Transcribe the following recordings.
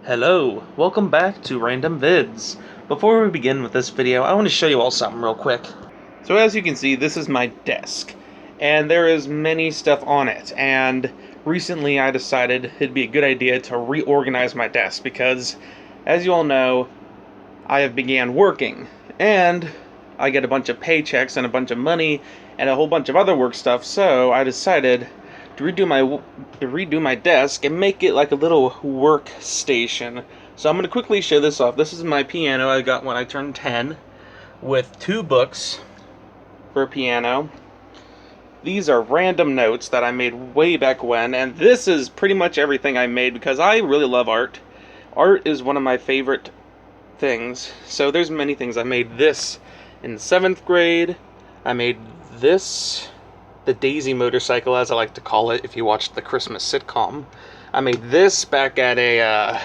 Hello, welcome back to Random Vids. Before we begin with this video, I want to show you all something real quick. So as you can see, this is my desk, and there is many stuff on it, and recently I decided it'd be a good idea to reorganize my desk because, as you all know, I have began working, and I get a bunch of paychecks and a bunch of money and a whole bunch of other work stuff, so I decided to redo my desk and make it like a little workstation. So I'm going to quickly show this off. This is my piano I got when I turned 10 with 2 books for a piano. These are random notes that I made way back when, and this is pretty much everything I made because I really love art. Art is one of my favorite things. So there's many things. I made this in 7th grade. I made this, the Daisy motorcycle, as I like to call it if you watched the Christmas sitcom. I made this back at a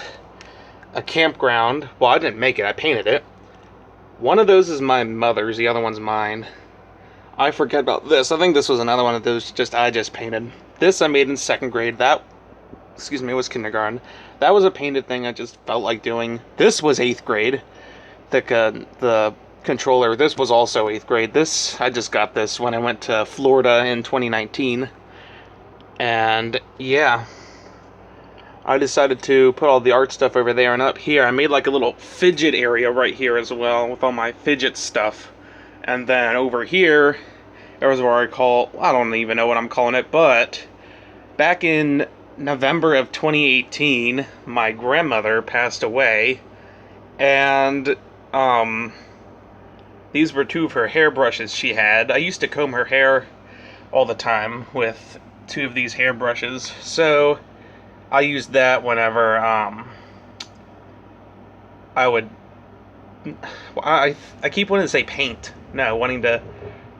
campground. Well, I didn't make it, I painted it. One of those is my mother's, the other one's mine. I forget about this. I think this was another one of those I just painted. This I made in 2nd grade. That, was kindergarten. That was a painted thing I just felt like doing. This was 8th grade. The controller. This was also 8th grade. This, I just got this when I went to Florida in 2019. And yeah, I decided to put all the art stuff over there, and up here I made like a little fidget area right here as well with all my fidget stuff. And then over here, there was where I don't even know what I'm calling it, but back in November of 2018, my grandmother passed away, and these were 2 of her hairbrushes she had. I used to comb her hair all the time with 2 of these hairbrushes, so I used that whenever I keep wanting to say paint. No, wanting to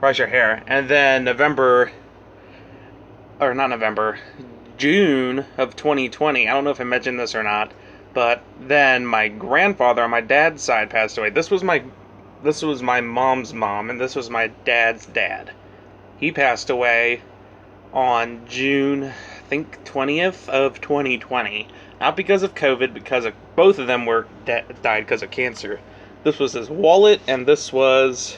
brush her hair. And then June of 2020, I don't know if I mentioned this or not, but then my grandfather on my dad's side passed away. This was my mom's mom, and this was my dad's dad. He passed away on June, I think 20th of 2020. Not because of COVID, because of both of them died because of cancer. This was his wallet, and this was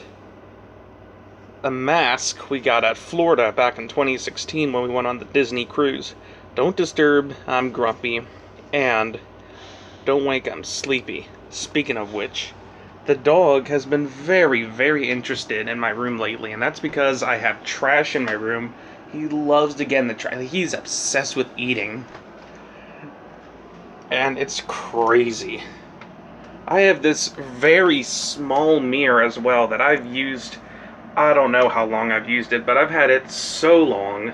a mask we got at Florida back in 2016 when we went on the Disney cruise. Don't disturb, I'm grumpy, and don't wake, I'm sleepy. Speaking of which, the dog has been very, very interested in my room lately, and that's because I have trash in my room. He loves to get in the trash. He's obsessed with eating, and it's crazy. I have this very small mirror as well that I've used. I don't know how long I've used it, but I've had it so long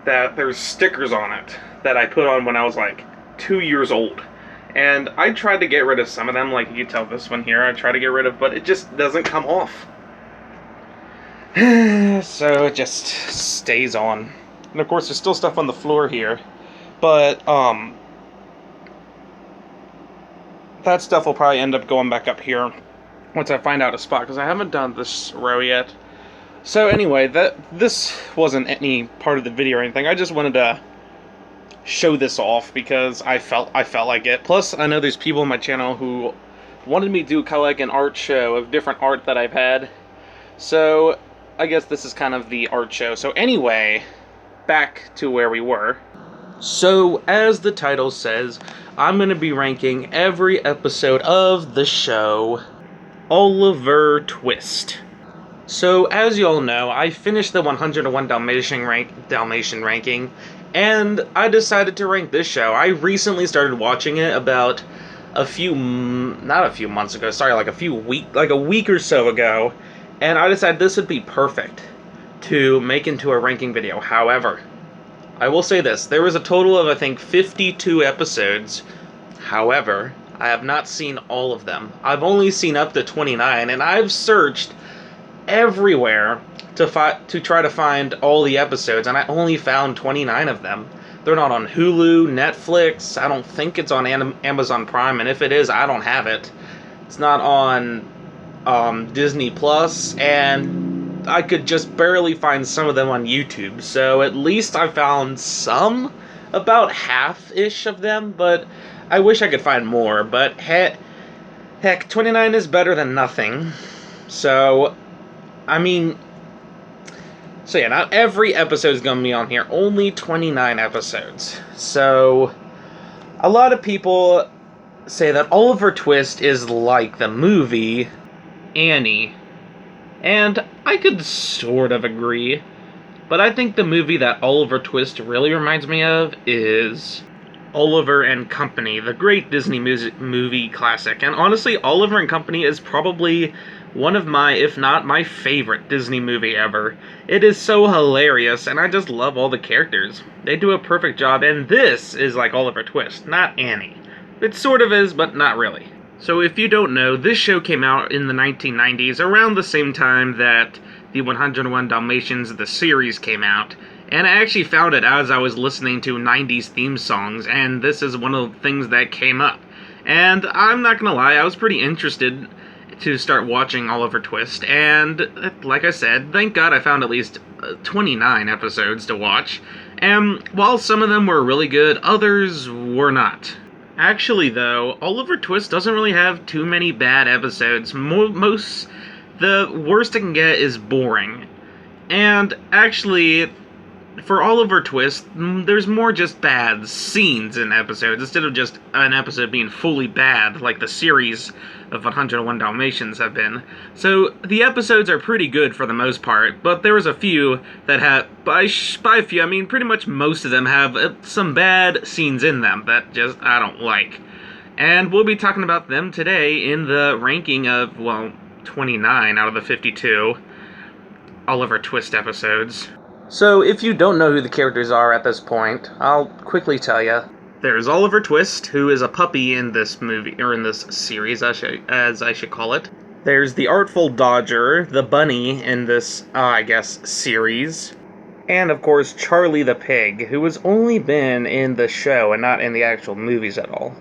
that there's stickers on it that I put on when I was like 2 years old. And I tried to get rid of some of them, like you can tell this one here I try to get rid of, but it just doesn't come off. So it just stays on. And of course there's still stuff on the floor here, but that stuff will probably end up going back up here once I find out a spot, because I haven't done this row yet. So anyway, this wasn't any part of the video or anything. I just wanted to show this off because I felt like it. Plus, I know there's people on my channel who wanted me to do kind of like an art show of different art that I've had. So I guess this is kind of the art show. So anyway, back to where we were. So, as the title says, I'm going to be ranking every episode of the show Oliver Twist. So, as you all know, I finished the 101 Dalmatian ranking, and I decided to rank this show. I recently started watching it about not a few months ago, sorry, like a week or so ago, and I decided this would be perfect to make into a ranking video. However, I will say this, there was a total of, I think, 52 episodes. However, I have not seen all of them. I've only seen up to 29, and I've searched everywhere to try to find all the episodes, and I only found 29 of them. They're not on Hulu, Netflix, I don't think it's on Amazon Prime, and if it is, I don't have it. It's not on Disney Plus, and I could just barely find some of them on YouTube, so at least I found some, about half-ish of them, but I wish I could find more, but heck, 29 is better than nothing. So, I mean, so yeah, not every episode is going to be on here. Only 29 episodes. So, a lot of people say that Oliver Twist is like the movie Annie. And I could sort of agree. But I think the movie that Oliver Twist really reminds me of is Oliver and Company, the great Disney movie classic. And honestly, Oliver and Company is probably one of my, if not my favorite Disney movie ever. It is so hilarious, and I just love all the characters. They do a perfect job, and this is like Oliver Twist, not Annie. It sort of is, but not really. So if you don't know, this show came out in the 1990s, around the same time that the 101 Dalmatians, the series, came out. And I actually found it as I was listening to 90s theme songs, and this is one of the things that came up. And I'm not gonna lie, I was pretty interested to start watching Oliver Twist, and like I said, thank God I found at least 29 episodes to watch. And while some of them were really good, others were not. Actually, though, Oliver Twist doesn't really have too many bad episodes. The worst it can get is boring. And actually, for Oliver Twist, there's more just bad scenes in episodes, instead of just an episode being fully bad, like the series of 101 Dalmatians have been. So, the episodes are pretty good for the most part, but there was a few that had, by a few, I mean pretty much most of them have some bad scenes in them that just I don't like. And we'll be talking about them today in the ranking of, well, 29 out of the 52 Oliver Twist episodes. So, if you don't know who the characters are at this point, I'll quickly tell you. There's Oliver Twist, who is a puppy in this movie, or in this series, as I should call it. There's the Artful Dodger, the bunny in this, I guess, series. And, of course, Charlie the Pig, who has only been in the show and not in the actual movies at all.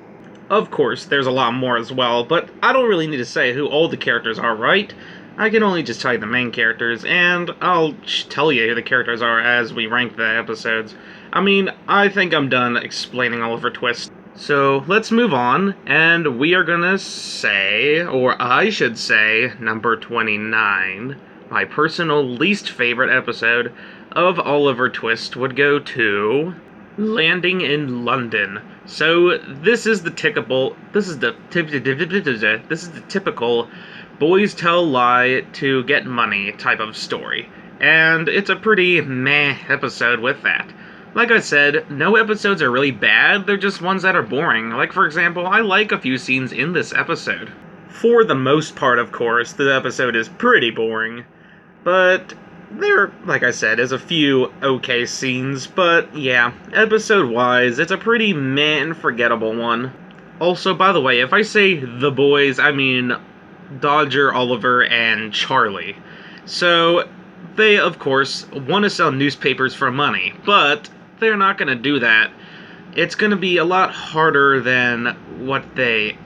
Of course, there's a lot more as well, but I don't really need to say who all the characters are, right? I can only just tell you the main characters, and I'll tell you who the characters are as we rank the episodes. I mean, I think I'm done explaining Oliver Twist. So, let's move on, and we are gonna say, or I should say, number 29, my personal least favorite episode of Oliver Twist would go to Landing in London. So, this is the typical boys tell lie to get money type of story. And it's a pretty meh episode with that. Like I said, no episodes are really bad, they're just ones that are boring. Like, for example, I like a few scenes in this episode. For the most part, of course, the episode is pretty boring. But there, like I said, is a few okay scenes, but yeah, episode-wise, it's a pretty meh and forgettable one. Also, by the way, if I say the boys, I mean Dodger, Oliver, and Charlie. So, they, of course, want to sell newspapers for money, but they're not going to do that. It's going to be a lot harder than what they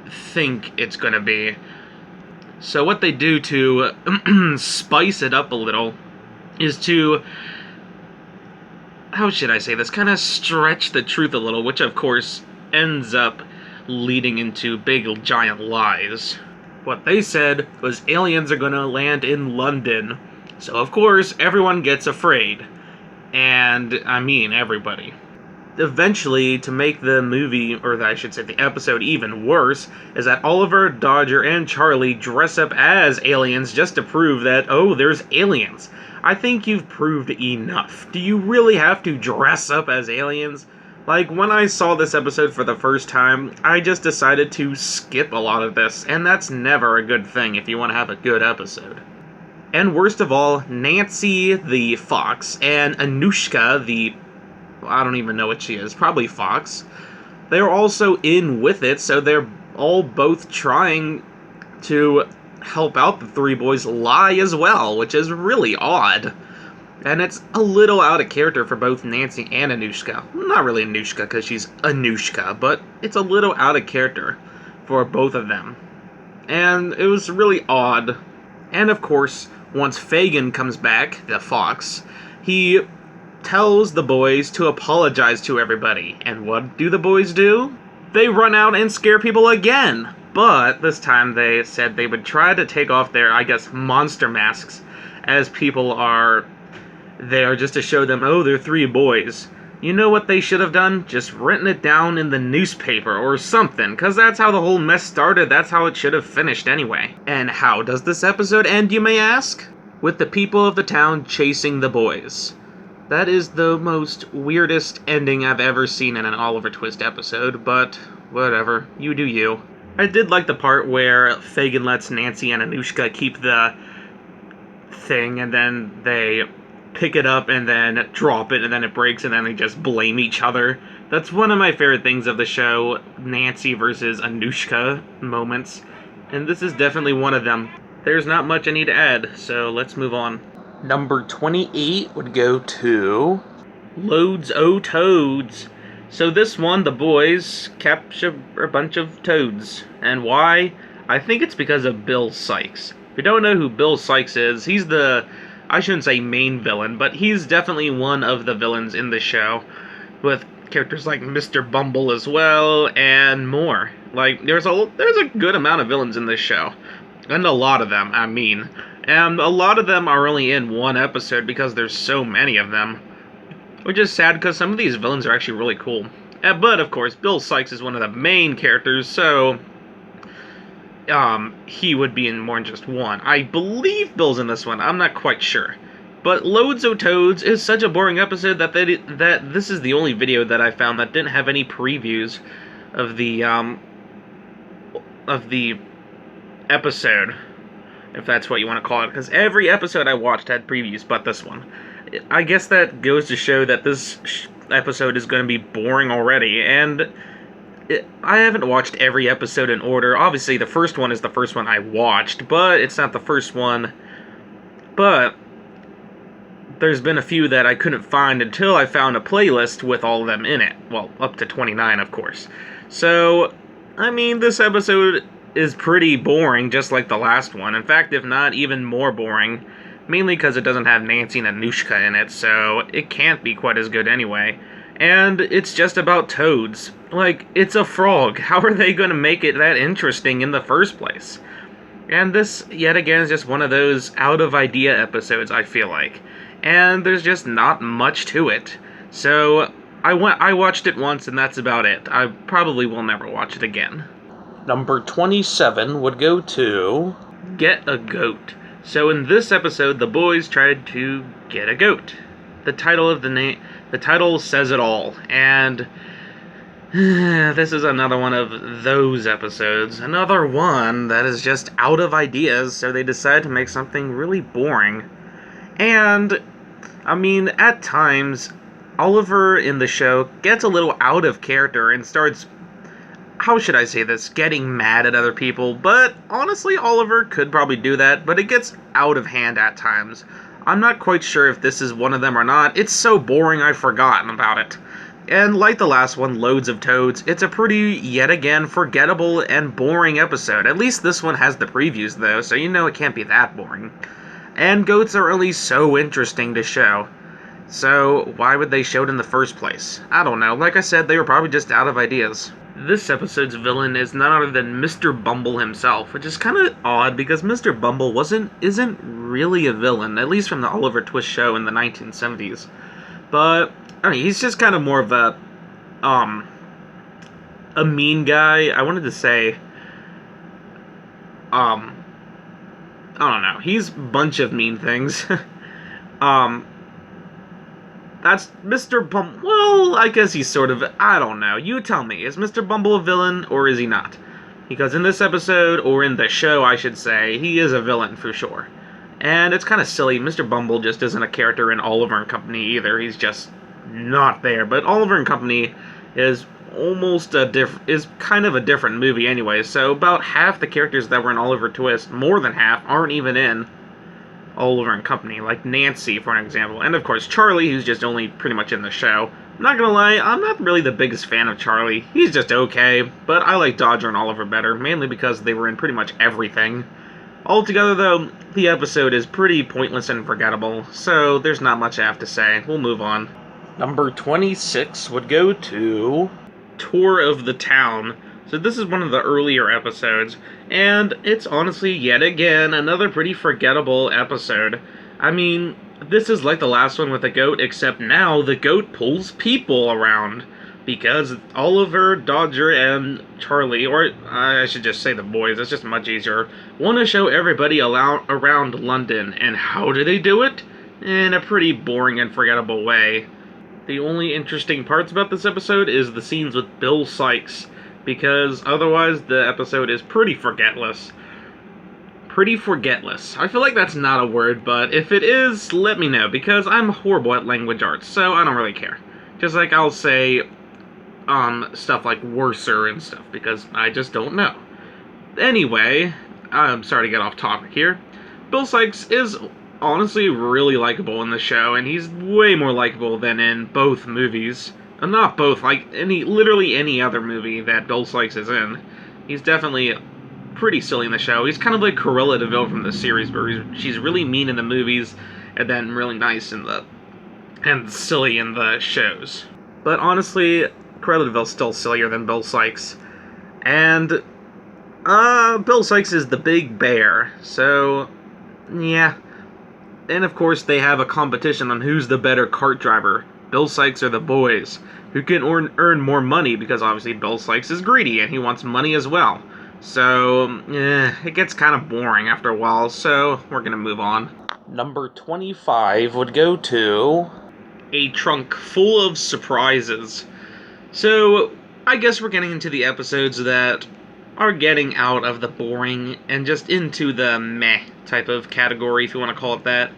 think it's going to be. So what they do to spice it up a little is to, how should I say this, kind of stretch the truth a little, which of course ends up leading into big giant lies. What they said was aliens are gonna land in London. So of course, everyone gets afraid. And I mean everybody. Eventually, to make the movie, or I should say the episode even worse, is that Oliver, Dodger, and Charlie dress up as aliens just to prove that, oh, there's aliens. I think you've proved enough. Do you really have to dress up as aliens? Like, when I saw this episode for the first time, I just decided to skip a lot of this, and that's never a good thing if you want to have a good episode. And worst of all, Nancy the fox and Anushka the, I don't even know what she is, probably fox, they're also in with it, so they're all both trying to help out the three boys lie as well, which is really odd. And it's a little out of character for both Nancy and Anushka. Not really Anushka, because she's Anushka, but it's a little out of character for both of them. And it was really odd. And of course, once Fagin comes back, the fox, he tells the boys to apologize to everybody. And what do the boys do? they run out and scare people again. But this time they said they would try to take off their, I guess, monster masks, as people are there just to show them, oh, they're three boys. You know what they should have done? Just written it down in the newspaper or something, because that's how the whole mess started. That's how it should have finished anyway. And how does this episode end, you may ask? With the people of the town chasing the boys. That is the most weirdest ending I've ever seen in an Oliver Twist episode, but whatever, you do you. I did like the part where Fagin lets Nancy and Anushka keep the thing, and then they pick it up and then drop it, and then it breaks, and then they just blame each other. That's one of my favorite things of the show, Nancy versus Anushka moments, and this is definitely one of them. There's not much I need to add, so let's move on. Number 28 would go to Loads O' Toads. So this one, the boys capture a bunch of toads. And why? I think it's because of Bill Sikes. If you don't know who Bill Sikes is, he's the, I shouldn't say main villain, but he's definitely one of the villains in the show, with characters like Mr. Bumble as well, and more. Like, there's a good amount of villains in this show. And a lot of them, I mean. And a lot of them are only in one episode because there's so many of them. Which is sad because some of these villains are actually really cool. But, of course, Bill Sikes is one of the main characters, so he would be in more than just one. I believe Bill's in this one, I'm not quite sure. But Loads O' Toads is such a boring episode that this is the only video that I found that didn't have any previews of the episode, if that's what you want to call it, because every episode I watched had previews but this one. I guess that goes to show that this episode is going to be boring already, and I haven't watched every episode in order. Obviously, the first one is the first one I watched, but it's not the first one. But there's been a few that I couldn't find until I found a playlist with all of them in it. Well, up to 29, of course. So, I mean, this episode is pretty boring, just like the last one. In fact, if not, even more boring. Mainly because it doesn't have Nancy and Anushka in it, so it can't be quite as good anyway. And it's just about toads. Like, it's a frog. How are they going to make it that interesting in the first place? And this, yet again, is just one of those out-of-idea episodes, I feel like. And there's just not much to it. So, I watched it once, and that's about it. I probably will never watch it again. Number 27 would go to Get a Goat. So in this episode, the boys tried to get a goat. The title says it all, and this is another one of those episodes. Another one that is just out of ideas, so they decided to make something really boring. And, I mean, at times, Oliver in the show gets a little out of character and starts, how should I say this, getting mad at other people, but honestly, Oliver could probably do that, but it gets out of hand at times. I'm not quite sure if this is one of them or not. It's so boring I've forgotten about it. And like the last one, Loads of Toads, it's a pretty, yet again, forgettable and boring episode. At least this one has the previews, though, so you know it can't be that boring. And goats are only so interesting to show. So, why would they show it in the first place? I don't know. Like I said, they were probably just out of ideas. This episode's villain is none other than Mr. Bumble himself, which is kind of odd because Mr. Bumble isn't really a villain, at least from the Oliver Twist show in the 1970s. But, I mean, he's just kind of more of a mean guy. I wanted to say, I don't know. He's a bunch of mean things. That's Mr. Bumble. Well, I guess he's sort of, I don't know. You tell me. Is Mr. Bumble a villain, or is he not? Because in this episode, or in the show, I should say, he is a villain for sure. And it's kind of silly. Mr. Bumble just isn't a character in Oliver and Company either. He's just not there. But Oliver and Company is kind of a different movie anyway. So about half the characters that were in Oliver Twist, more than half, aren't even in Oliver and Company, like Nancy, for an example. And, of course, Charlie, who's just only pretty much in the show. I'm not gonna lie, I'm not really the biggest fan of Charlie. He's just okay, but I like Dodger and Oliver better, mainly because they were in pretty much everything. Altogether, though, the episode is pretty pointless and forgettable, so there's not much I have to say. We'll move on. Number 26 would go to tour of the town. So this is one of the earlier episodes, and it's honestly, yet again, another pretty forgettable episode. I mean, this is like the last one with the goat, except now the goat pulls people around. Because Oliver, Dodger, and Charlie, or I should just say the boys, it's just much easier, want to show everybody around London. And how do they do it? In a pretty boring and forgettable way. The only interesting parts about this episode is the scenes with Bill Sikes, because otherwise the episode is pretty forgetless. Pretty forgetless. I feel like that's not a word, but if it is, let me know, because I'm horrible at language arts, so I don't really care. Just like I'll say stuff like worser and stuff, because I just don't know. Anyway, I'm sorry to get off topic here. Bill Sikes is honestly really likable in the show, and he's way more likable than in both movies. Not both, like literally any other movie that Bill Sikes is in. He's definitely pretty silly in the show. He's kind of like Cruella de Vil from the series, where she's really mean in the movies, and then really nice and silly in the shows. But honestly, Cruella de Vil's still sillier than Bill Sikes. And, Bill Sikes is the big bear, so, yeah. And of course, they have a competition on who's the better cart driver, Bill Sikes or the boys, who can earn more money, because obviously Bill Sikes is greedy, and he wants money as well. So, it gets kind of boring after a while, so we're gonna move on. Number 25 would go to A Trunk Full of Surprises. So, I guess we're getting into the episodes that are getting out of the boring and just into the meh type of category, if you want to call it that.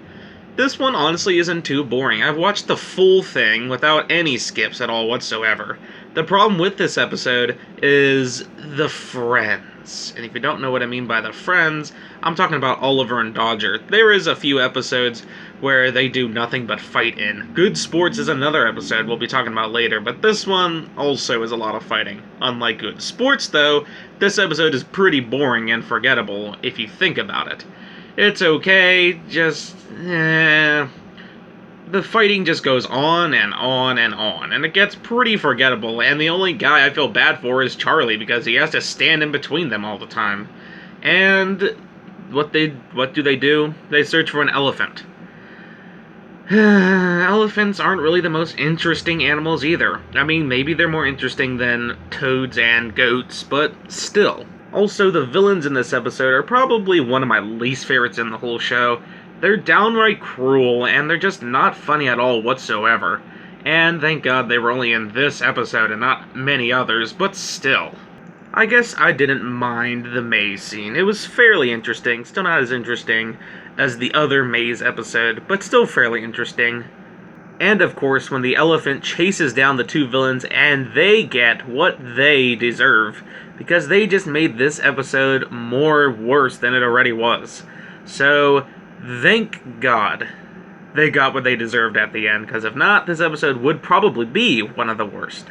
This one honestly isn't too boring. I've watched the full thing without any skips at all whatsoever. The problem with this episode is the friends. And if you don't know what I mean by the friends, I'm talking about Oliver and Dodger. There is a few episodes where they do nothing but fight in. Good Sports is another episode we'll be talking about later, but this one also is a lot of fighting. Unlike Good Sports, though, this episode is pretty boring and forgettable if you think about it. It's okay, just, the fighting just goes on and on and on, and it gets pretty forgettable, and the only guy I feel bad for is Charlie, because he has to stand in between them all the time. And what do they do? They search for an elephant. Elephants aren't really the most interesting animals either. I mean, maybe they're more interesting than toads and goats, but still. Also, the villains in this episode are probably one of my least favorites in the whole show. They're downright cruel, and they're just not funny at all whatsoever. And thank God they were only in this episode and not many others, but still. I guess I didn't mind the maze scene. It was fairly interesting, still not as interesting as the other maze episode, but still fairly interesting. And of course, when the elephant chases down the two villains and they get what they deserve, because they just made this episode more worse than it already was. So, thank God they got what they deserved at the end, because if not, this episode would probably be one of the worst.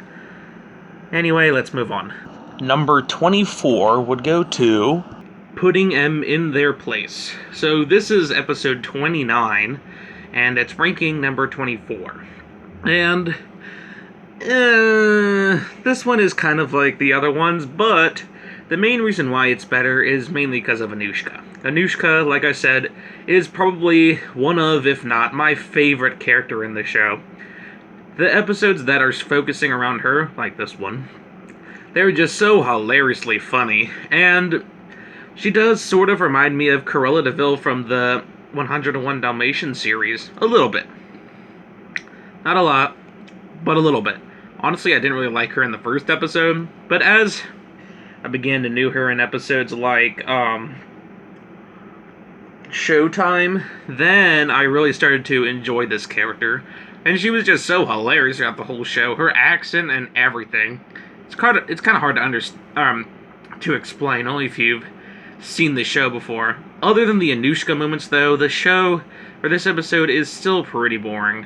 Anyway, let's move on. Number 24 would go to Putting Em in Their Place. So this is episode 29, and it's ranking number 24. And this one is kind of like the other ones, but the main reason why it's better is mainly because of Anushka. Anushka, like I said, is probably one of, if not my favorite character in the show. The episodes that are focusing around her, like this one, they're just so hilariously funny, and she does sort of remind me of Cruella de Vil from the 101 Dalmatians series, a little bit. Not a lot, but a little bit. Honestly, I didn't really like her in the first episode, but as I began to know her in episodes like Showtime, then I really started to enjoy this character, and she was just so hilarious throughout the whole show. Her accent and everything. It's kind of hard to explain, only if you've seen the show before. Other than the Anushka moments, though, the show for this episode is still pretty boring.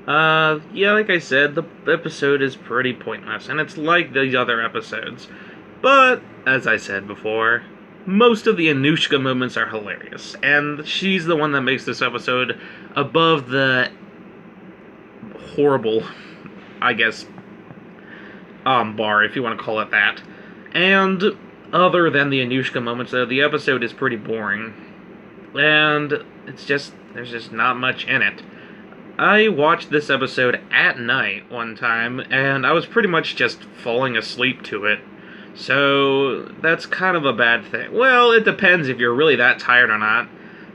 Yeah, like I said, the episode is pretty pointless, and it's like the other episodes. But, as I said before, most of the Anushka moments are hilarious, and she's the one that makes this episode above the horrible, I guess, bar, if you want to call it that. And other than the Anushka moments, though, the episode is pretty boring. And there's just not much in it. I watched this episode at night one time, and I was pretty much just falling asleep to it. So, that's kind of a bad thing. Well, it depends if you're really that tired or not.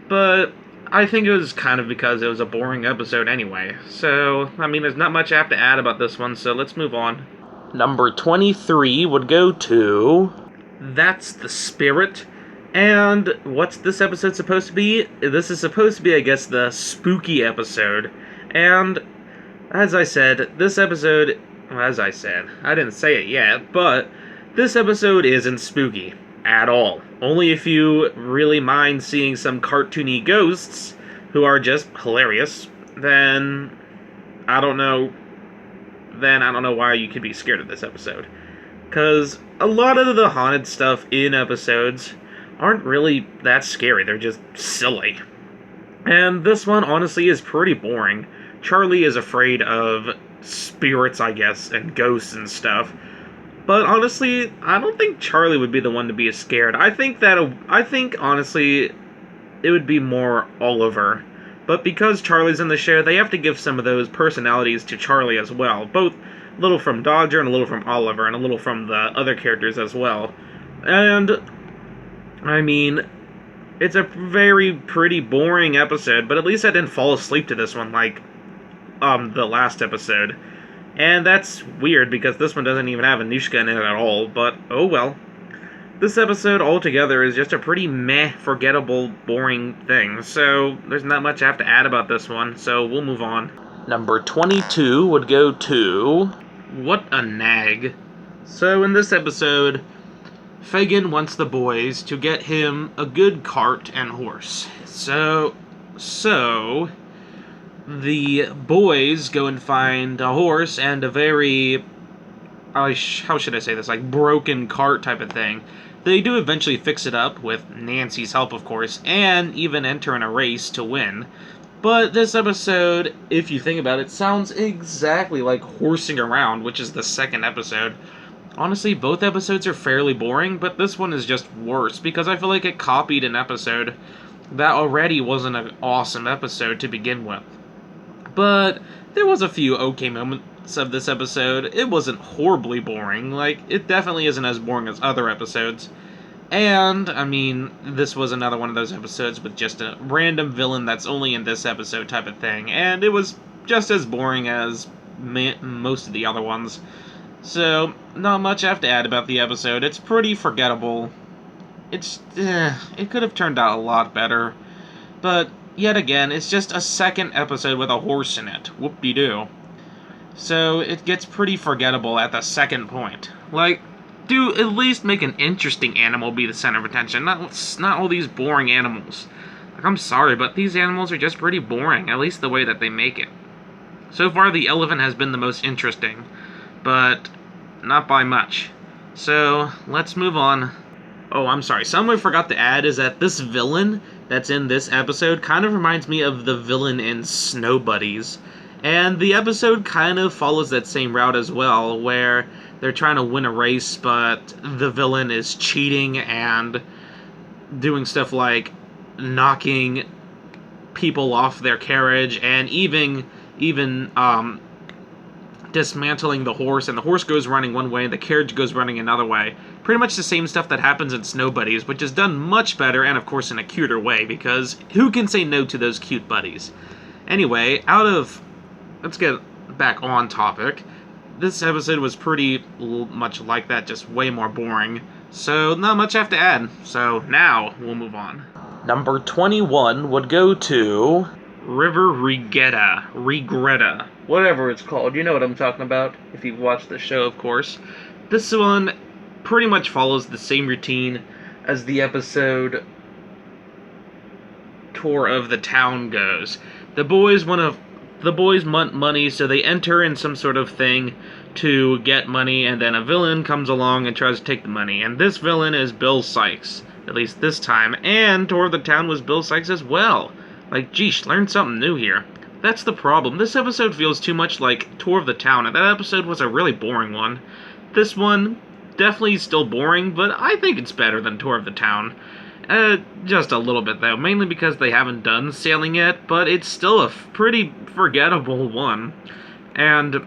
But I think it was kind of because it was a boring episode anyway. So, I mean, there's not much I have to add about this one, so let's move on. Number 23 would go to... That's the Spirit. And what's this episode supposed to be? This is supposed to be, I guess, the spooky episode. And, as I said, this episode... As I said, I didn't say it yet, but this episode isn't spooky at all. Only if you really mind seeing some cartoony ghosts who are just hilarious, then I don't know why you could be scared of this episode. Because a lot of the haunted stuff in episodes aren't really that scary, they're just silly. And this one, honestly, is pretty boring. Charlie is afraid of spirits, I guess, and ghosts and stuff. But honestly, I don't think Charlie would be the one to be scared. I think, honestly, it would be more Oliver. But because Charlie's in the show, they have to give some of those personalities to Charlie as well. Both a little from Dodger and a little from Oliver, and a little from the other characters as well. And, I mean, it's a pretty boring episode, but at least I didn't fall asleep to this one like the last episode. And that's weird, because this one doesn't even have Anushka in it at all, but oh well. This episode altogether is just a pretty meh, forgettable, boring thing, so there's not much I have to add about this one, so we'll move on. Number 22 would go to... What a nag. So in this episode, Fagin wants the boys to get him a good cart and horse. So the boys go and find a horse and a very, how should I say this, like broken cart type of thing. They do eventually fix it up, with Nancy's help of course, and even enter in a race to win. But this episode, if you think about it, sounds exactly like Horsing Around, which is the second episode. Honestly, both episodes are fairly boring, but this one is just worse, because I feel like it copied an episode that already wasn't an awesome episode to begin with. But there was a few okay moments of this episode. It wasn't horribly boring. Like, it definitely isn't as boring as other episodes. And, I mean, this was another one of those episodes with just a random villain that's only in this episode type of thing. And it was just as boring as most of the other ones. So, not much I have to add about the episode. It's pretty forgettable. It could have turned out a lot better. But, yet again, it's just a second episode with a horse in it. Whoop-de-doo. So, it gets pretty forgettable at the second point. Like, do at least make an interesting animal be the center of attention, not all these boring animals. Like, I'm sorry, but these animals are just pretty boring, at least the way that they make it. So far, the elephant has been the most interesting, but not by much. So, let's move on. Oh, I'm sorry, something I forgot to add is that this villain that's in this episode kind of reminds me of the villain in Snow Buddies. And the episode kind of follows that same route as well, where they're trying to win a race, but the villain is cheating and doing stuff like knocking people off their carriage, and even dismantling the horse, and the horse goes running one way and the carriage goes running another way. Pretty much the same stuff that happens in Snow Buddies, which is done much better, and of course in a cuter way, because who can say no to those cute buddies? Anyway, let's get back on topic. This episode was pretty much like that, just way more boring. So, not much I have to add. So, now, we'll move on. Number 21 would go to... River Regetta. Whatever it's called. You know what I'm talking about, if you've watched the show, of course. This one pretty much follows the same routine as the episode Tour of the Town goes. The boys want money, so they enter in some sort of thing to get money, and then a villain comes along and tries to take the money. And this villain is Bill Sikes, at least this time, and Tour of the Town was Bill Sikes as well. Like, geesh, learn something new here. That's the problem. This episode feels too much like Tour of the Town, and that episode was a really boring one. This one, definitely still boring, but I think it's better than Tour of the Town. Just a little bit though, mainly because they haven't done sailing yet, but it's still a pretty forgettable one. And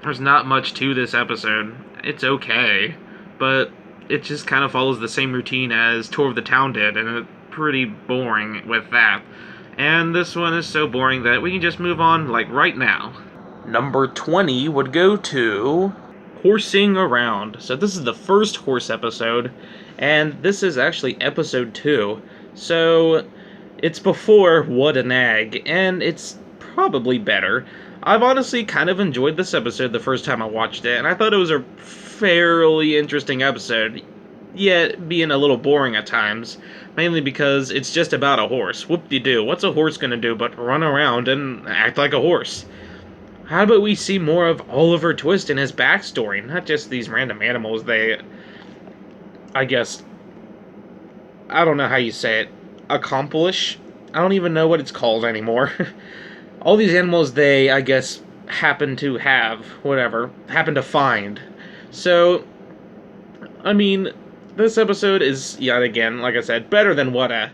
there's not much to this episode. It's okay, but it just kind of follows the same routine as Tour of the Town did, and it's pretty boring with that. And this one is so boring that we can just move on, like, right now. Number 20 would go to Horsing Around. So this is the first horse episode, and this is actually episode 2. So it's before What a Nag, and it's probably better. I've honestly kind of enjoyed this episode the first time I watched it, and I thought it was a fairly interesting episode, yet being a little boring at times, mainly because it's just about a horse. Whoop-de-doo, what's a horse gonna do but run around and act like a horse? How about we see more of Oliver Twist and his backstory, not just these random animals I guess, I don't know how you say it, accomplish? I don't even know what it's called anymore. All these animals they, I guess, happen to have, happen to find. So, I mean, this episode is, yet again, like I said, better than What a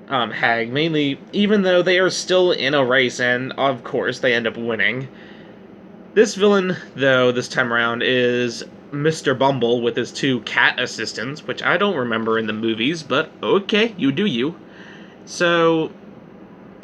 Hag, mainly, even though they are still in a race, and of course, they end up winning. This villain, though, this time around, is Mr. Bumble with his 2 cat assistants, which I don't remember in the movies, but okay, you do you. So,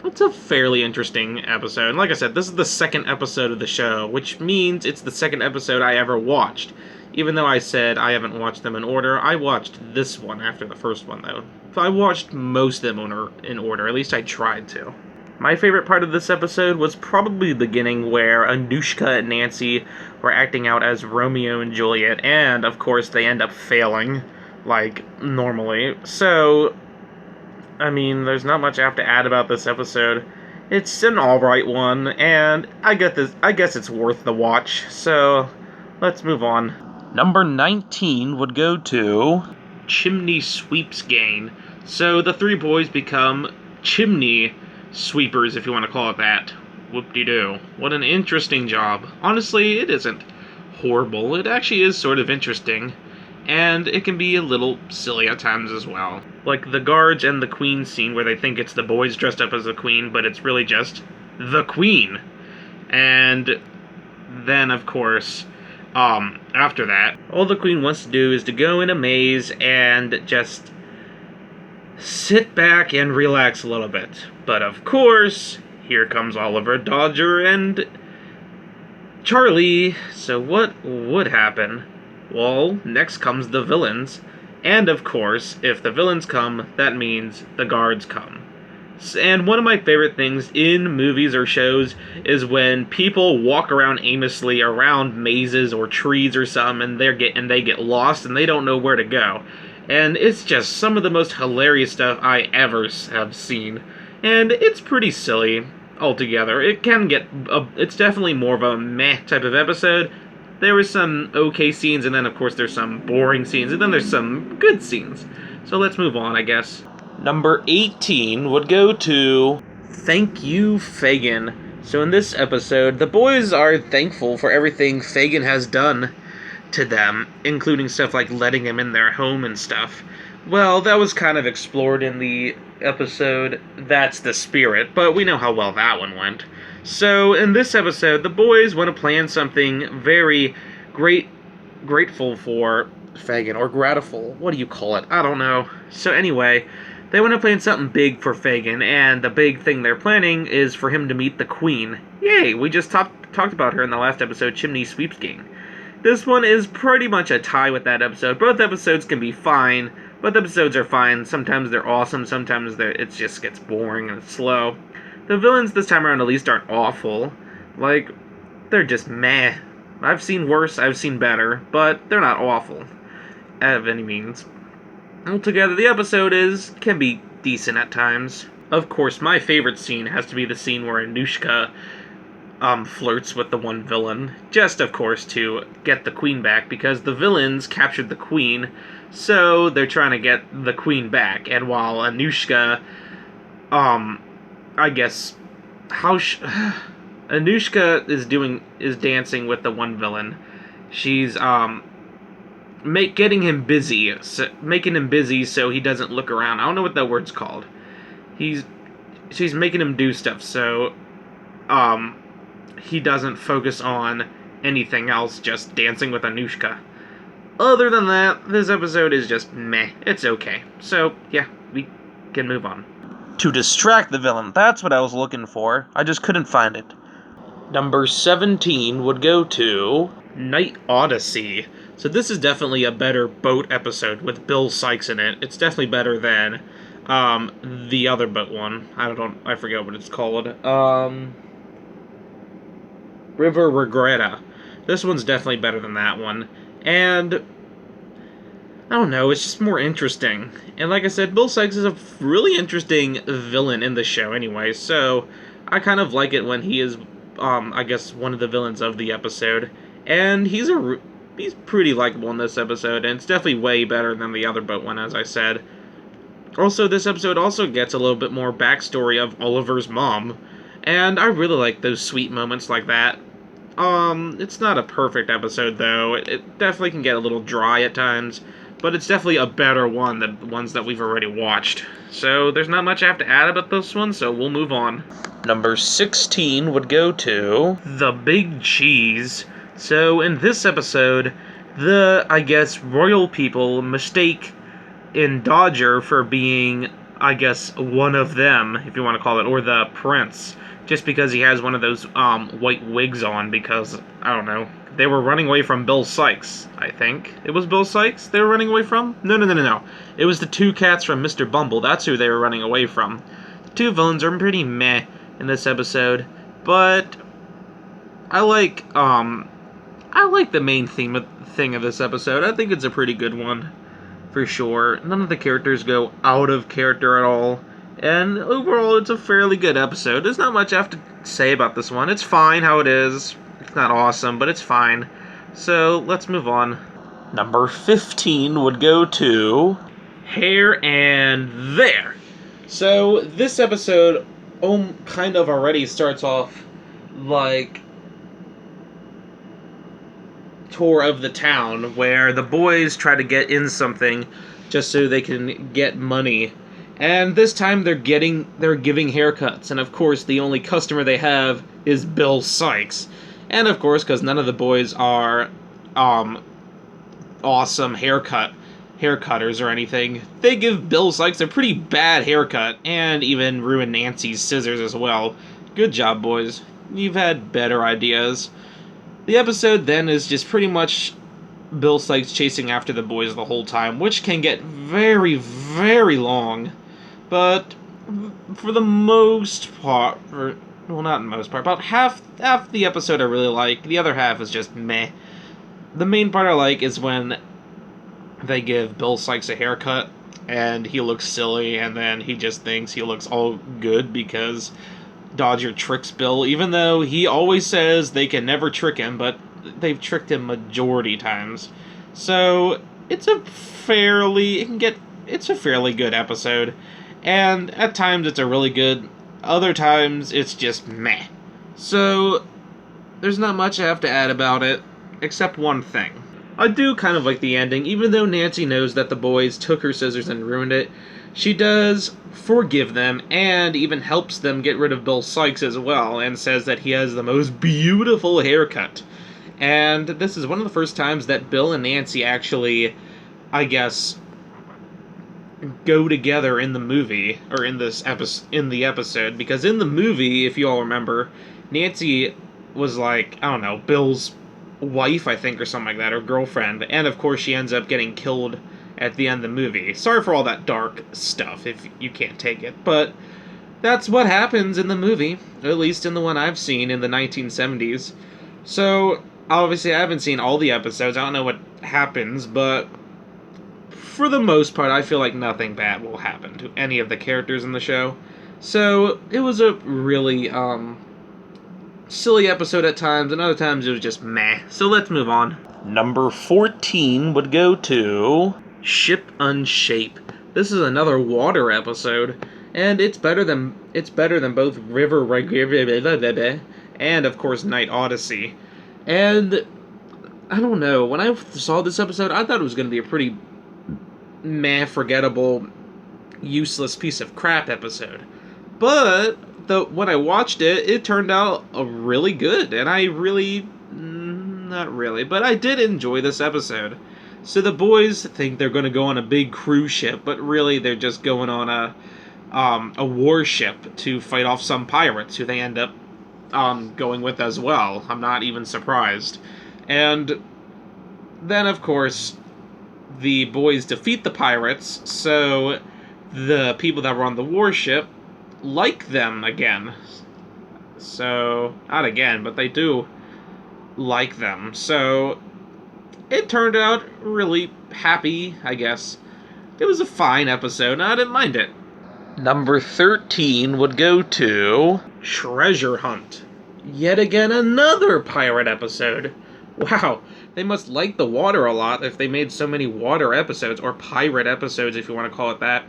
it's a fairly interesting episode. And like I said, this is the second episode of the show, which means it's the second episode I ever watched. Even though I said I haven't watched them in order, I watched this one after the first one, though. So I watched most of them in order, at least I tried to. My favorite part of this episode was probably the beginning where Anushka and Nancy were acting out as Romeo and Juliet, and of course they end up failing, like, normally. So, I mean, there's not much I have to add about this episode. It's an alright one, and I guess it's worth the watch, so let's move on. Number 19 would go to Chimney Sweeps Gang. So the 3 boys become chimney sweepers, if you want to call it that. Whoop-de-doo. What an interesting job. Honestly, it isn't horrible. It actually is sort of interesting. And it can be a little silly at times as well. Like the guards and the queen scene where they think it's the boys dressed up as the queen, but it's really just the queen. And then, of course, after that, all the queen wants to do is to go in a maze and just sit back and relax a little bit. But of course, here comes Oliver, Dodger, and Charlie. So what would happen? Well, next comes the villains. And of course, if the villains come, that means the guards come. And one of my favorite things in movies or shows is when people walk around aimlessly around mazes or trees or something, and they get lost and they don't know where to go. And it's just some of the most hilarious stuff I ever have seen. And it's pretty silly altogether. It can get it's definitely more of a meh type of episode. There were some okay scenes, and then of course there's some boring scenes, and then there's some good scenes. So let's move on, I guess. Number 18 would go to Thank You Fagin. So in this episode, the boys are thankful for everything Fagin has done to them, including stuff like letting him in their home and stuff. Well, that was kind of explored in the episode That's the Spirit, but we know how well that one went. So in this episode, the boys want to plan something very grateful for Fagin, or grateful. What do you call it? I don't know. So anyway, they want to plan something big for Fagin, and the big thing they're planning is for him to meet the Queen. Yay, we just talked about her in the last episode, Chimney Sweeps Gang. This one is pretty much a tie with that episode. Both episodes can be fine. Both episodes are fine. Sometimes they're awesome, sometimes it just gets boring and slow. The villains this time around at least aren't awful. Like, they're just meh. I've seen worse, I've seen better, but they're not awful. Of any means. Altogether, the episode can be decent at times. Of course, my favorite scene has to be the scene where Anushka flirts with the one villain. Just, of course, to get the queen back, because the villains captured the queen, so they're trying to get the queen back. And while Anushka, I guess, Anushka is dancing with the one villain. She's, making him busy so he doesn't look around. I don't know what that word's called. She's making him do stuff so he doesn't focus on anything else, just dancing with Anushka. Other than that, this episode is just meh. It's okay. So, yeah, we can move on. To distract the villain, that's what I was looking for. I just couldn't find it. Number 17 would go to Night Odyssey. So this is definitely a better boat episode with Bill Sikes in it. It's definitely better than the other boat one. I forget what it's called. River Regetta. This one's definitely better than that one. And I don't know, it's just more interesting. And like I said, Bill Sikes is a really interesting villain in the show anyway, so I kind of like it when he is, I guess, one of the villains of the episode. And he's pretty likable in this episode, and it's definitely way better than the other boat one, as I said. Also, this episode also gets a little bit more backstory of Oliver's mom, and I really like those sweet moments like that. It's not a perfect episode, though. It definitely can get a little dry at times, but it's definitely a better one than the ones that we've already watched. So there's not much I have to add about this one, so we'll move on. Number 16 would go to The Big Cheese. So in this episode, the, I guess, royal people mistake in Dodger for being, I guess, one of them, if you want to call it, or the prince, just because he has one of those white wigs on, because, I don't know, they were running away from Bill Sikes, I think. It was Bill Sikes they were running away from? No. It was the two cats from Mr. Bumble. That's who they were running away from. The two villains are pretty meh in this episode, but I like the main thing of this episode. I think it's a pretty good one, for sure. None of the characters go out of character at all. And overall, it's a fairly good episode. There's not much I have to say about this one. It's fine how it is. It's not awesome, but it's fine. So, let's move on. Number 15 would go to Here and There. So, this episode kind of already starts off like tour of the town, where the boys try to get in something just so they can get money. And this time they're giving haircuts, and of course the only customer they have is Bill Sikes. And of course, because none of the boys are awesome haircutters or anything, they give Bill Sikes a pretty bad haircut, and even ruin Nancy's scissors as well. Good job, boys. You've had better ideas. The episode then is just pretty much Bill Sikes chasing after the boys the whole time, which can get very, very long. But for the most part, well, not the most part, about half the episode I really like. The other half is just meh. The main part I like is when they give Bill Sikes a haircut, and he looks silly, and then he just thinks he looks all good because Dodger tricks Bill, even though he always says they can never trick him, but they've tricked him majority times. So it's a fairly good episode, and at times it's a really good, other times it's just meh. So there's not much I have to add about it, except one thing. I do kind of like the ending, even though Nancy knows that the boys took her scissors and ruined it. She does forgive them, and even helps them get rid of Bill Sikes as well, and says that he has the most beautiful haircut. And this is one of the first times that Bill and Nancy actually, I guess, go together in the movie, or in the episode, because in the movie, if you all remember, Nancy was like, I don't know, Bill's wife, I think, or something like that, or girlfriend, and of course she ends up getting killed at the end of the movie. Sorry for all that dark stuff if you can't take it, but that's what happens in the movie, at least in the one I've seen in the 1970s. So, obviously I haven't seen all the episodes, I don't know what happens, but for the most part I feel like nothing bad will happen to any of the characters in the show. So, it was a really, silly episode at times, and other times it was just meh. So let's move on. Number 14 would go to Ship Unshape. This is another water episode, and it's better than both River and of course Night Odyssey. And I don't know. When I saw this episode, I thought it was going to be a pretty forgettable, useless piece of crap episode. But when I watched it, it turned out really good, and I really, not really, but I did enjoy this episode. So the boys think they're going to go on a big cruise ship, but really they're just going on a warship to fight off some pirates who they end up going with as well. I'm not even surprised. And then, of course, the boys defeat the pirates, so the people that were on the warship like them again. So, not again, but they do like them. So, it turned out really happy, I guess. It was a fine episode, and I didn't mind it. Number 13 would go to Treasure Hunt. Yet again, another pirate episode. Wow, they must like the water a lot if they made so many water episodes, or pirate episodes if you want to call it that.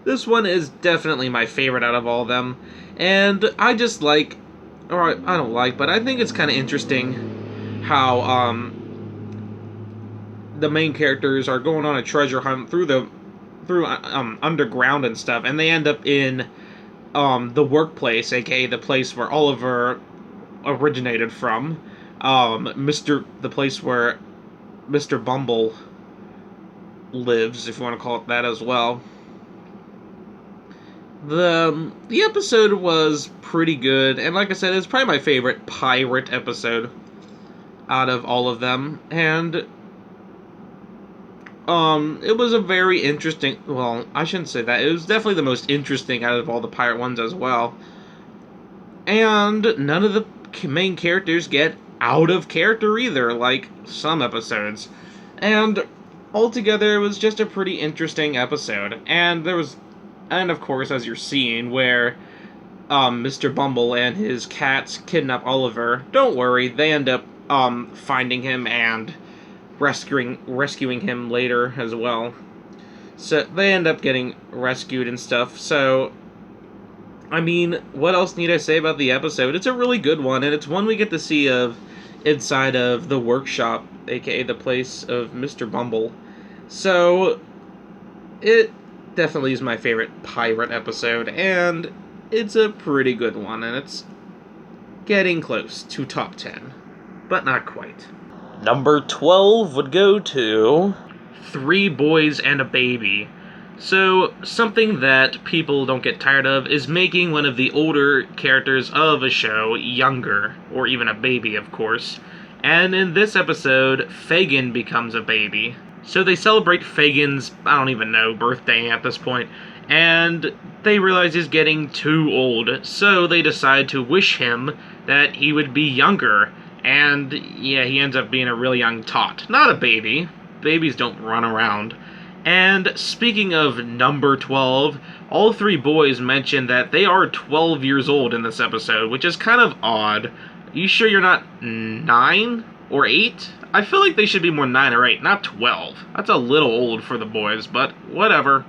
This one is definitely my favorite out of all of them, and I just like, or I don't like, but I think it's kind of interesting how the main characters are going on a treasure hunt through underground and stuff, and they end up in the workplace, aka the place where Oliver originated from, the place where Mr. Bumble lives, if you want to call it that as well. The episode was pretty good, and like I said, it's probably my favorite pirate episode out of all of them, and it was a very interesting, well, I shouldn't say that, it was definitely the most interesting out of all the pirate ones as well. And none of the main characters get out of character either, like some episodes. And altogether, it was just a pretty interesting episode. And of course, as you're seeing, where Mr. Bumble and his cats kidnap Oliver, don't worry, they end up finding him and rescuing him later as well. So they end up getting rescued and stuff. So, I mean, what else need I say about the episode? It's a really good one, and it's one we get to see inside of the workshop, aka the place of Mr. Bumble. So, it definitely is my favorite pirate episode, and it's a pretty good one, and it's getting close to top 10, but not quite. Number 12 would go to Three Boys and a Baby. So, something that people don't get tired of is making one of the older characters of a show younger, or even a baby, of course. And in this episode, Fagin becomes a baby. So they celebrate Fagin's, I don't even know, birthday at this point, and they realize he's getting too old, so they decide to wish him that he would be younger. And, yeah, he ends up being a really young tot. Not a baby. Babies don't run around. And speaking of number 12, all three boys mention that they are 12 years old in this episode, which is kind of odd. You sure you're not 9 or 8? I feel like they should be more 9 or 8, not 12. That's a little old for the boys, but whatever.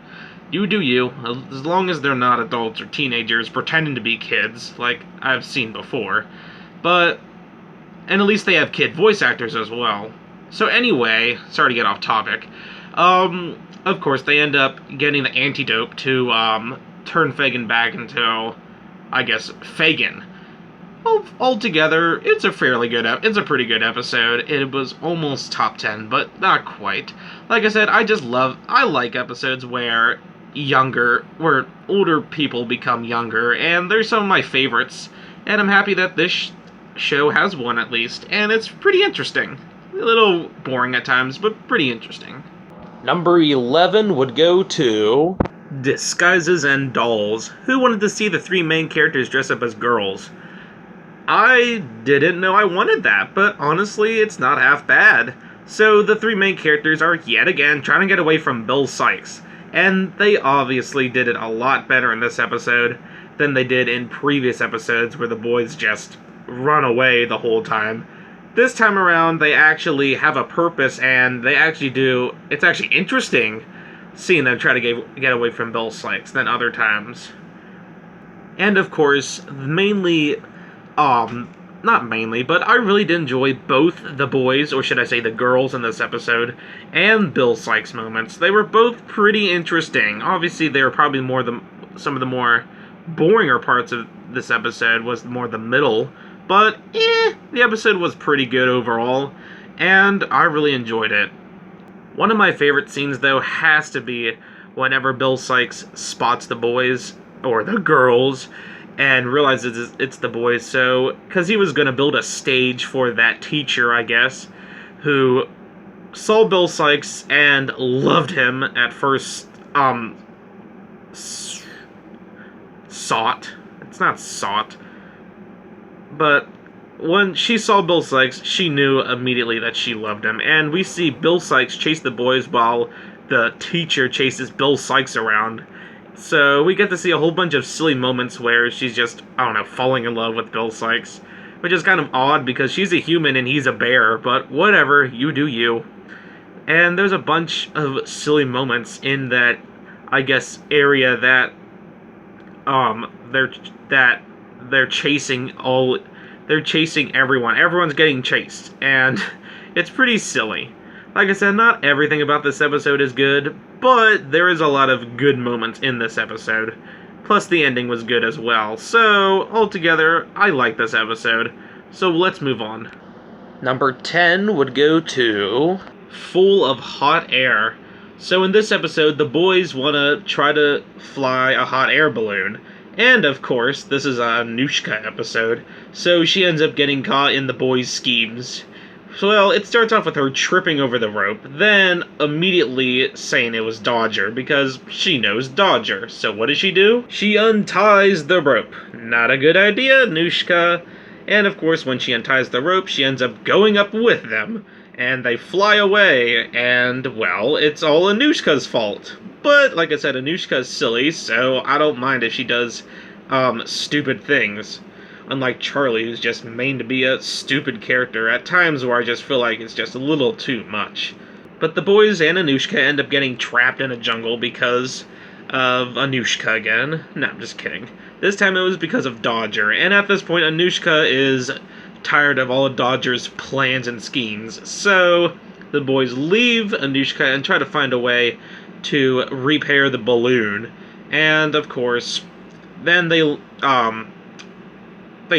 You do you, as long as they're not adults or teenagers pretending to be kids, like I've seen before. And at least they have kid voice actors as well. So anyway, sorry to get off topic. Of course, they end up getting the antidote to, turn Fagin back into, I guess, Fagin. Well, altogether, it's a pretty good episode. It was almost top 10, but not quite. Like I said, I like episodes where older people become younger, and they're some of my favorites. And I'm happy that this show has one, at least, and it's pretty interesting. A little boring at times, but pretty interesting. Number 11 would go to Disguises and Dolls. Who wanted to see the three main characters dress up as girls? I didn't know I wanted that, but honestly, it's not half bad. So the three main characters are yet again trying to get away from Bill Sikes, and they obviously did it a lot better in this episode than they did in previous episodes where the boys just run away the whole time. This time around, they actually have a purpose, and it's actually interesting seeing them try to get away from Bill Sikes than other times. And of course, mainly, not mainly, but I really did enjoy both the boys, or should I say the girls in this episode, and Bill Sykes' moments. They were both pretty interesting. Obviously, they were probably some of the more boringer parts of this episode was more the middle, but the episode was pretty good overall, and I really enjoyed it. One of my favorite scenes, though, has to be whenever Bill Sykes spots the boys, or the girls, and realizes it's the boys, so, because he was going to build a stage for that teacher, I guess, who saw Bill Sykes and loved him at first, it's not sought, but when she saw Bill Sykes, she knew immediately that she loved him, and we see Bill Sykes chase the boys while the teacher chases Bill Sykes around. So we get to see a whole bunch of silly moments where she's just, I don't know, falling in love with Bill Sykes, which is kind of odd because she's a human and he's a bear, but whatever, you do you. And there's a bunch of silly moments in that, I guess, area that they're chasing everyone. Everyone's getting chased, and it's pretty silly. Like I said, not everything about this episode is good, but there is a lot of good moments in this episode. Plus, the ending was good as well. So, altogether, I like this episode. So, let's move on. Number 10 would go to Full of Hot Air. So, in this episode, the boys want to try to fly a hot air balloon. And, of course, this is a Anushka episode, so she ends up getting caught in the boys' schemes. Well, it starts off with her tripping over the rope, then immediately saying it was Dodger, because she knows Dodger. So what does she do? She unties the rope. Not a good idea, Anushka. And of course, when she unties the rope, she ends up going up with them, and they fly away, and, well, it's all Anushka's fault. But, like I said, Anushka's silly, so I don't mind if she does, stupid things. Unlike Charlie, who's just made to be a stupid character at times where I just feel like it's just a little too much. But the boys and Anushka end up getting trapped in a jungle because of Anushka again. No, I'm just kidding. This time it was because of Dodger, and at this point Anushka is tired of all of Dodger's plans and schemes. So the boys leave Anushka and try to find a way to repair the balloon. And of course, then they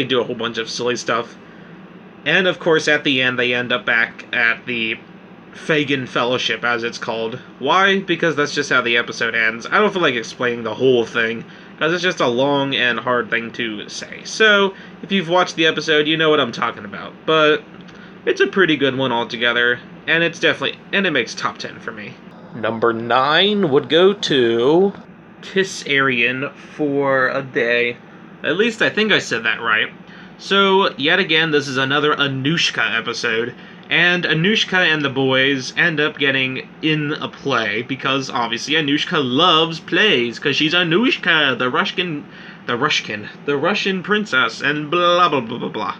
do a whole bunch of silly stuff. And of course, at the end, they end up back at the Fagin Fellowship, as it's called. Why? Because that's just how the episode ends. I don't feel like explaining the whole thing, because it's just a long and hard thing to say. So, if you've watched the episode, you know what I'm talking about. But it's a pretty good one altogether, and it makes top 10 for me. Number 9 would go to Kissarian for a Day. At least I think I said that right. So, yet again, this is another Anushka episode, and Anushka and the boys end up getting in a play, because obviously Anushka loves plays, because she's Anushka, the Russian princess, and blah blah blah blah blah.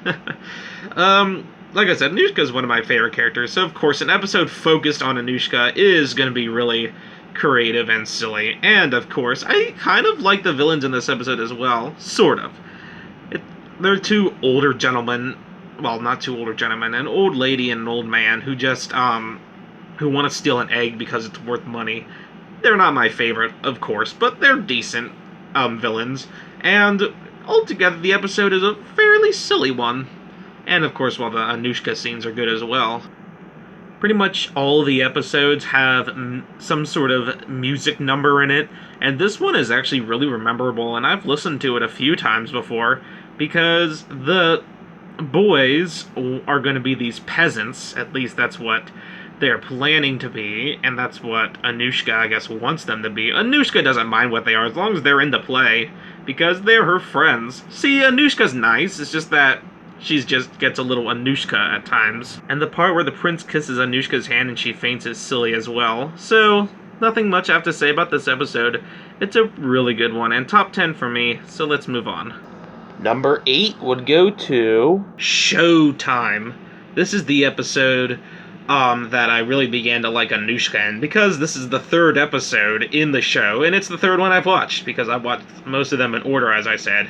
Like I said, Anushka is one of my favorite characters, so of course an episode focused on Anushka is going to be really creative and silly. And of course, I kind of like the villains in this episode as well, sort of. They're two older gentlemen, well, not two older gentlemen, an old lady and an old man who just, who want to steal an egg because it's worth money. They're not my favorite, of course, but they're decent, villains. And altogether, the episode is a fairly silly one. And of course, well, the Anushka scenes are good as well. Pretty much all the episodes have some sort of music number in it, and this one is actually really memorable, and I've listened to it a few times before, because the boys are going to be these peasants, at least that's what they're planning to be, and that's what Anushka, I guess, wants them to be. Anushka doesn't mind what they are, as long as they're in the play, because they're her friends. See, Anushka's nice, it's just that she just gets a little Anushka at times. And the part where the prince kisses Anushka's hand and she faints is silly as well. So, nothing much I have to say about this episode. It's a really good one, and top 10 for me, so let's move on. Number 8 would go to Showtime. This is the episode that I really began to like Anushka in, because this is the third episode in the show, and it's the third one I've watched, because I've watched most of them in order, as I said.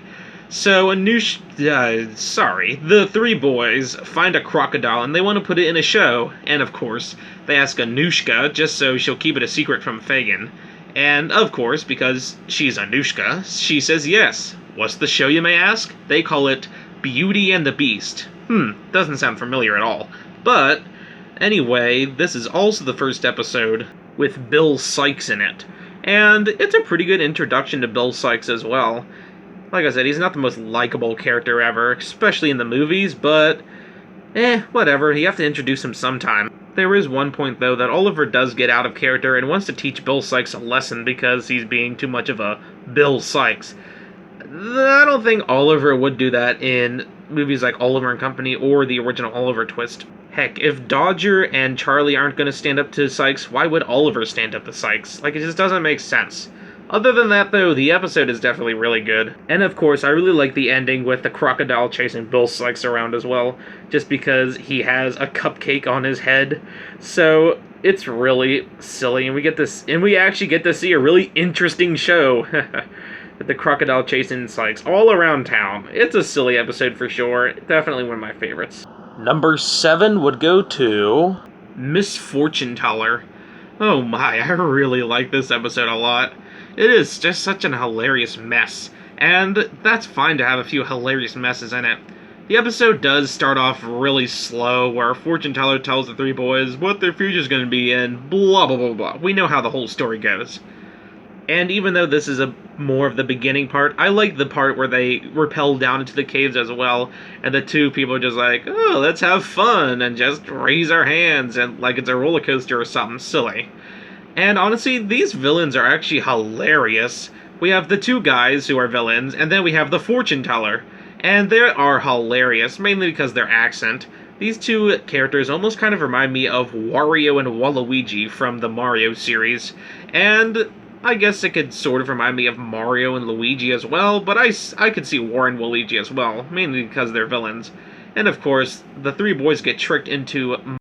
So the three boys find a crocodile and they want to put it in a show. And of course, they ask Anushka just so she'll keep it a secret from Fagin. And of course, because she's Anushka, she says yes. What's the show, you may ask? They call it Beauty and the Beast. Doesn't sound familiar at all. But anyway, this is also the first episode with Bill Sikes in it. And it's a pretty good introduction to Bill Sikes as well. Like I said, he's not the most likable character ever, especially in the movies, but whatever, you have to introduce him sometime. There is one point, though, that Oliver does get out of character and wants to teach Bill Sikes a lesson because he's being too much of a Bill Sikes. I don't think Oliver would do that in movies like Oliver and Company or the original Oliver Twist. Heck, if Dodger and Charlie aren't going to stand up to Sykes, why would Oliver stand up to Sykes? Like, it just doesn't make sense. Other than that, though, the episode is definitely really good. And of course, I really like the ending with the crocodile chasing Bill Sykes around as well, just because he has a cupcake on his head. So, it's really silly, and we actually get to see a really interesting show. With the crocodile chasing Sykes all around town. It's a silly episode for sure. Definitely one of my favorites. Number 7 would go to Miss Fortune Teller. Oh my, I really like this episode a lot. It is just such an hilarious mess, and that's fine to have a few hilarious messes in it. The episode does start off really slow, where a fortune teller tells the three boys what their future's going to be and blah blah blah blah. We know how the whole story goes. And even though this is more of the beginning part, I like the part where they rappel down into the caves as well, and the two people are just like, oh, let's have fun, and just raise our hands, and like it's a roller coaster or something silly. And honestly, these villains are actually hilarious. We have the two guys who are villains, and then we have the fortune teller. And they are hilarious, mainly because their accent. These two characters almost kind of remind me of Wario and Waluigi from the Mario series. And I guess it could sort of remind me of Mario and Luigi as well, but I could see Wario and Waluigi as well, mainly because they're villains. And of course, the three boys get tricked into